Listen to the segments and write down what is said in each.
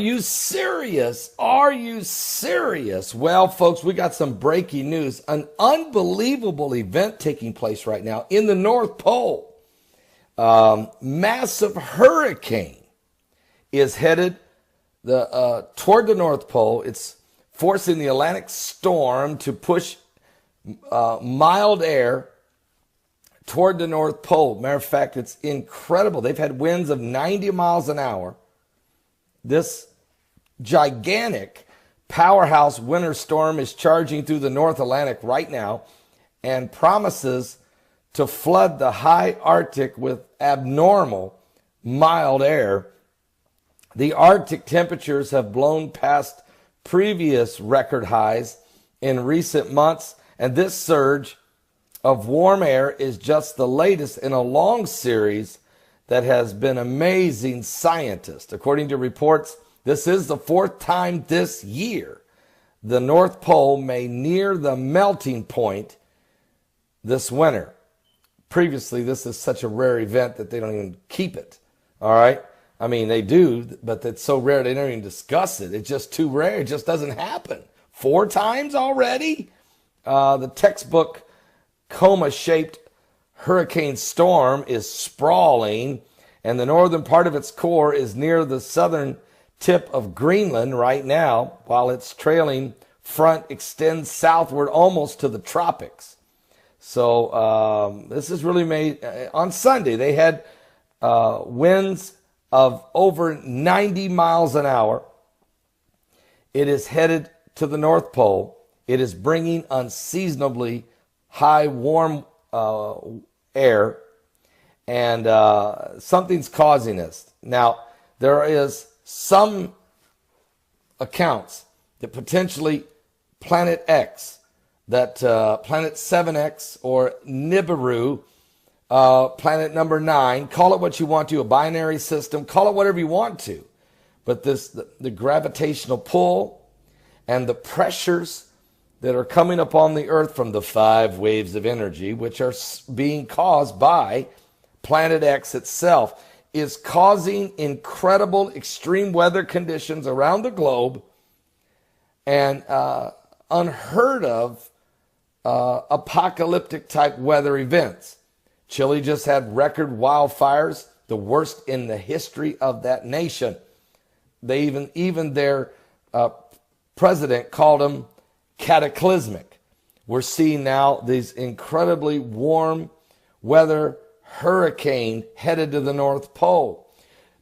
you serious? Are you serious? Well, folks, we got some breaking news. An unbelievable event taking place right now in the North Pole. Massive hurricane is headed toward the North Pole. It's forcing the Atlantic storm to push mild air toward the North Pole. Matter of fact, it's incredible. They've had winds of 90 miles an hour. This gigantic powerhouse winter storm is charging through the North Atlantic right now and promises to flood the high Arctic with abnormal mild air. The Arctic temperatures have blown past previous record highs in recent months, and this surge of warm air is just the latest in a long series that has been amazing scientists. According to reports, this is the fourth time this year the North Pole may near the melting point this winter. Previously, this is such a rare event that they don't even keep it. All right? I mean, they do, but it's so rare they don't even discuss it. It's just too rare. It just doesn't happen. 4 times already? The textbook coma-shaped hurricane storm is sprawling, and the northern part of its core is near the southern tip of Greenland right now, while its trailing front extends southward almost to the tropics. So this is really made. On Sunday, they had winds of over 90 miles an hour. It is headed to the North Pole. It is bringing unseasonably high warm air, and something's causing this. Now, there is some accounts that potentially Planet X, that Planet 7X or Nibiru, planet number 9, call it what you want to, a binary system, call it whatever you want to. But the gravitational pull and the pressures that are coming upon the earth from the 5 waves of energy, which are being caused by Planet X itself, is causing incredible extreme weather conditions around the globe and unheard of apocalyptic type weather events. Chile just had record wildfires, the worst in the history of that nation. They even their president called them cataclysmic. We're seeing now these incredibly warm weather hurricane headed to the North Pole.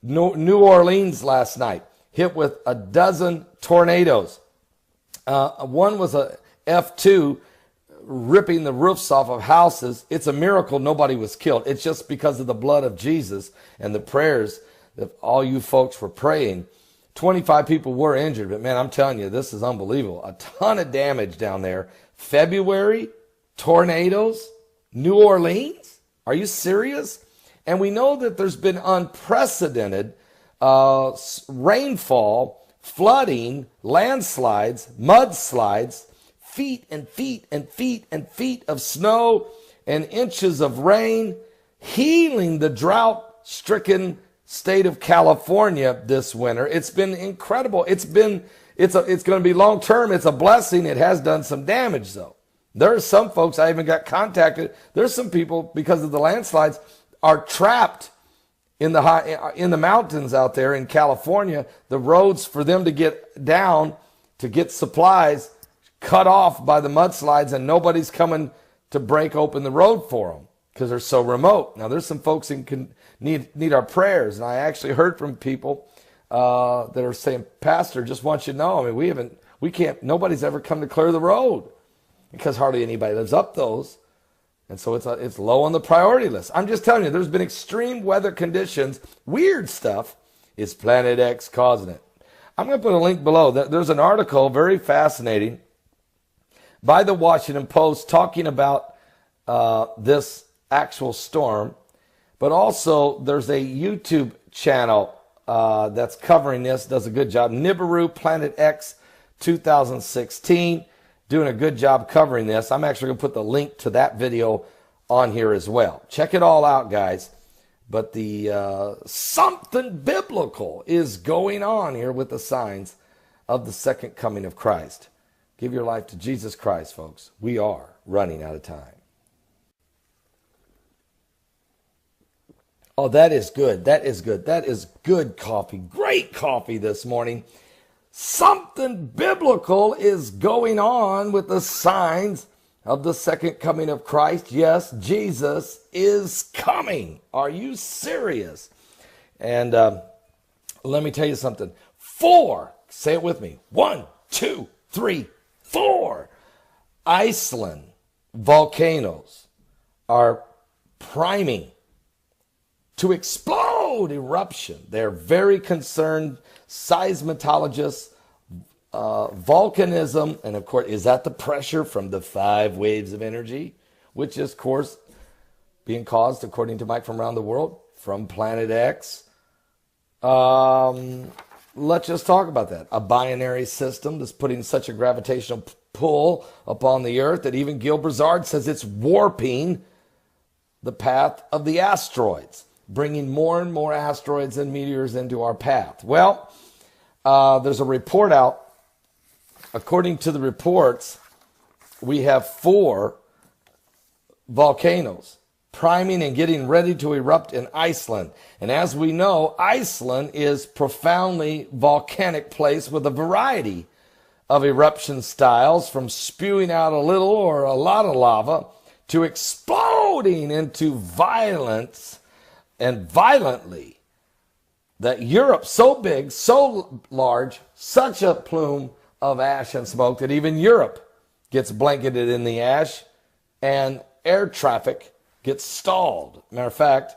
New Orleans last night hit with a dozen tornadoes. One was a F2 ripping the roofs off of houses. It's a miracle nobody was killed. It's just because of the blood of Jesus and the prayers that all you folks were praying. 25 people were injured, but man, I'm telling you, this is unbelievable. A ton of damage down there. February, tornadoes, New Orleans? Are you serious? And we know that there's been unprecedented rainfall, flooding, landslides, mudslides, feet and feet and feet and feet of snow and inches of rain, healing the drought-stricken state of California this winter. It's been incredible. It's going to be long term. It's a blessing. It has done some damage though. There are some folks, I even got contacted. There's some people, because of the landslides, are trapped in the mountains out there in California. The roads for them to get down to get supplies cut off by the mudslides, and nobody's coming to break open the road for them because they're so remote. Now, there's some folks who can need our prayers, and I actually heard from people that are saying, Pastor, just want you to know, I mean, nobody's ever come to clear the road because hardly anybody lives up those. And so it's low on the priority list. I'm just telling you, there's been extreme weather conditions, weird stuff. Is Planet X causing it? I'm going to put a link below. There's an article, very fascinating, by the Washington Post talking about this actual storm. But also, there's a YouTube channel that's covering this, does a good job. Nibiru Planet X 2016. Doing a good job covering this. I'm actually going to put the link to that video on here as well. Check it all out, guys. But the something biblical is going on here with the signs of the second coming of Christ. Give your life to Jesus Christ, folks. We are running out of time. Oh, that is good. That is good. That is good coffee. Great coffee this morning. Something biblical is going on with the signs of the second coming of Christ. Yes, Jesus is coming. Are you serious? And let me tell you something. 4, say it with me. 1, 2, 3, 4. Iceland volcanoes are priming to explode eruption. They're very concerned. Seismologists, volcanism, and of course, is that the pressure from the 5 waves of energy, which is, of course, being caused, according to Mike from Around the World, from Planet X. Let's just talk about that. A binary system that's putting such a gravitational pull upon the Earth that even Gil Brizard says it's warping the path of the asteroids, bringing more and more asteroids and meteors into our path. Well, there's a report out. According to the reports, we have 4 volcanoes priming and getting ready to erupt in Iceland. And as we know, Iceland is profoundly volcanic place with a variety of eruption styles, from spewing out a little or a lot of lava to exploding into violence and violently, that Europe, so big, so large, such a plume of ash and smoke that even Europe gets blanketed in the ash and air traffic gets stalled. Matter of fact,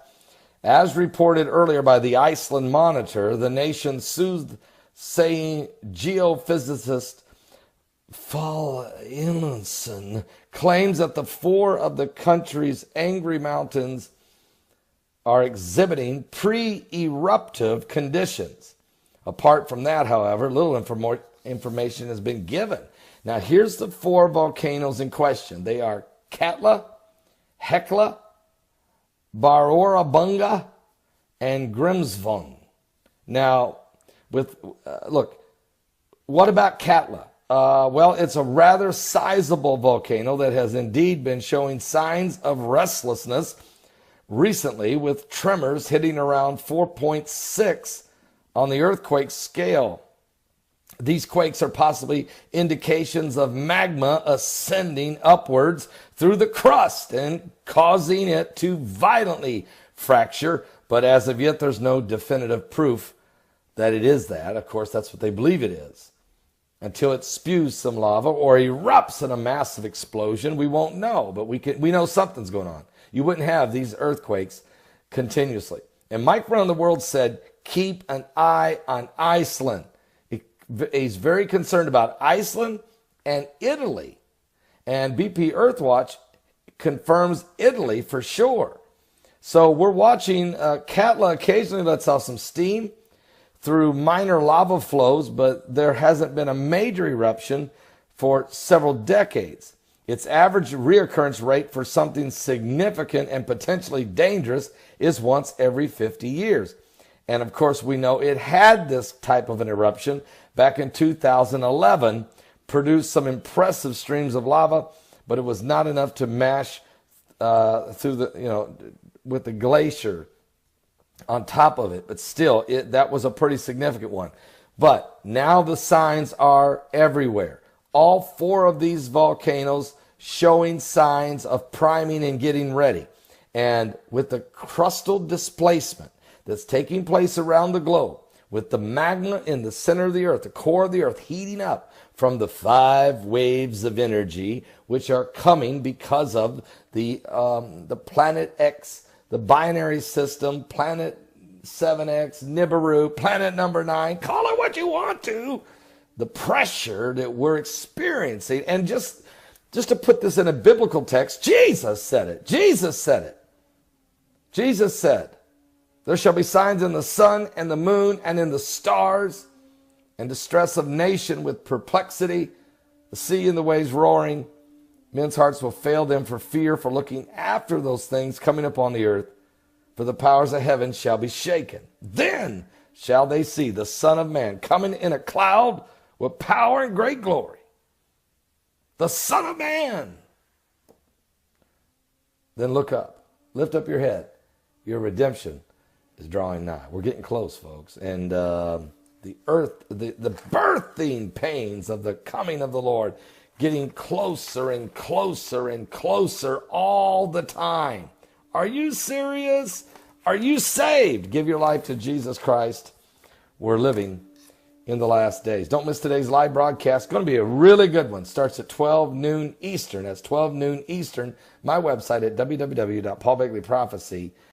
as reported earlier by the Iceland Monitor, the nation's soothsaying geophysicist Fall Inlandson claims that the 4 of the country's angry mountains are exhibiting pre-eruptive conditions. Apart from that, however, little information has been given. Now, here's the 4 volcanoes in question. They are Katla, Hekla, Barorabunga, and Grimsvung. Now, look, what about Katla? Well, it's a rather sizable volcano that has indeed been showing signs of restlessness recently, with tremors hitting around 4.6 on the earthquake scale. These quakes are possibly indications of magma ascending upwards through the crust and causing it to violently fracture. But as of yet, there's no definitive proof that it is that. Of course, that's what they believe it is. Until it spews some lava or erupts in a massive explosion, we won't know. But we know something's going on. You wouldn't have these earthquakes continuously. And Mike Around the World said, keep an eye on Iceland. He's very concerned about Iceland and Italy. And BP Earthwatch confirms Italy for sure. So we're watching Katla occasionally lets off some steam through minor lava flows, but there hasn't been a major eruption for several decades. Its average reoccurrence rate for something significant and potentially dangerous is once every 50 years. And of course, we know it had this type of an eruption back in 2011, produced some impressive streams of lava, but it was not enough to mash through the, with the glacier on top of it. But still, that was a pretty significant one. But now the signs are everywhere. All 4 of these volcanoes showing signs of priming and getting ready. And with the crustal displacement that's taking place around the globe, with the magma in the center of the earth, the core of the earth heating up from the 5 waves of energy, which are coming because of the Planet X, the binary system, Planet 7X, Nibiru, Planet number 9, call it what you want to, the pressure that we're experiencing. And just to put this in a biblical text, Jesus said it. Jesus said it. Jesus said, there shall be signs in the sun and the moon and in the stars, and distress of nation with perplexity, the sea and the waves roaring. Men's hearts will fail them for fear, for looking after those things coming upon the earth. for the powers of heaven shall be shaken. Then shall they see the Son of Man coming in a cloud with power and great glory. The Son of Man. Then look up. Lift up your head. Your redemption is drawing nigh. We're getting close, folks. And the birthing pains of the coming of the Lord getting closer and closer and closer all the time. Are you serious? Are you saved? Give your life to Jesus Christ. We're living in the last days. Don't miss today's live broadcast. It's going to be a really good one. Starts at 12 noon Eastern. That's 12 noon Eastern. My website at www.paulbegleyprophecy.com.